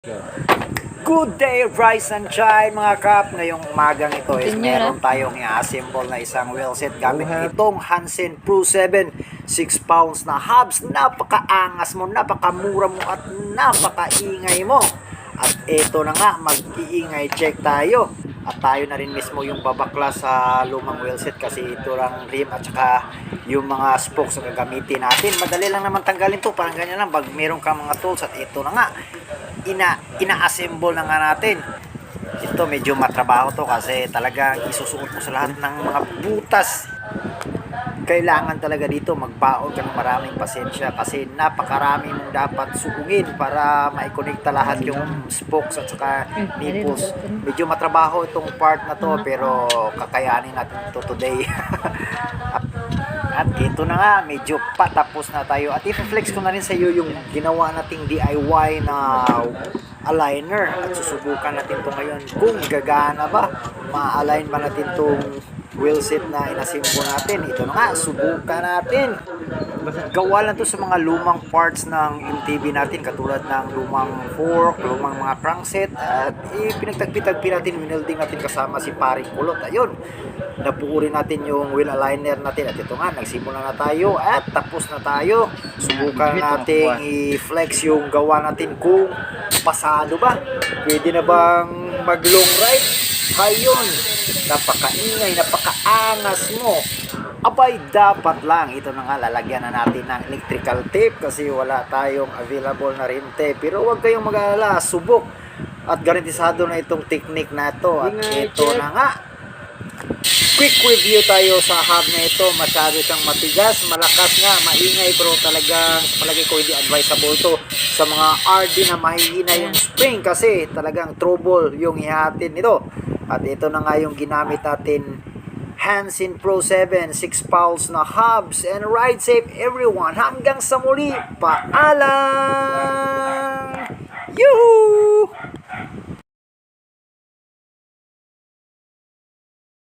Good day, Rise and Shine mga kap. Ngayong umagang ito is meron tayong i-assemble na isang wheel set gamit itong Hansen Pro 7 6 pounds na hubs. Napakaangas mo, napakamura mo at napakaingay mo. At ito na nga, mag-iingay check tayo. At tayo na rin mismo yung babakla sa lumang wheel set kasi ito lang rim at saka yung mga spokes na gagamitin natin. Madali lang naman tanggalin to, parang ganyan lang. Pag meron ka mga tools at ito na nga, ina-assemble na nga natin. Ito medyo matrabaho to kasi talagang isusuot mo sa lahat ng mga butas. Kailangan talaga dito magbaon ka ng maraming pasensya kasi napakarami mong dapat suungin para maikonekta lahat yung spokes at saka nipples. Medyo matrabaho itong part na to pero kakayanin natin ito today. At ito na nga, medyo patapos na tayo. At i-flex ko na rin sa iyo yung ginawa nating DIY na aligner. At susubukan natin ito ngayon kung gagana ba. Ma-align ba natin itong wheel set na inassemble natin. Ito na nga, subukan natin. Gawa lang to sa mga lumang parts ng MTB natin katulad ng lumang fork, lumang mga crankset at pinagtagpi-tagpi natin, winelding natin kasama si paring kulot. Ayun, nabuo rin natin yung wheel aligner natin at ito nga, nagsimula na tayo at tapos na tayo. Subukan natin i-flex yung gawa natin kung pasado ba. Pwede na bang mag long ride? Ayun, napakaingay, napakaangas mo. Abay, dapat lang. Ito na nga, lalagyan na natin ng electrical tape kasi wala tayong available na rim tape. Pero huwag kayong mag-alala, subok. At garantisado na itong technique na ito. At ito na nga. Quick review tayo sa hub na ito. Masyado siyang matigas, malakas nga, maingay. Pero talagang, palagi ko hindi advisable to sa mga RD na mahihina yung spring kasi talagang trouble yung ihatin nito. At ito na nga yung ginamit natin Hansen Pro 7 6 pounds na hubs. And ride safe everyone. Hanggang sa muli. Paalam! Yuhu!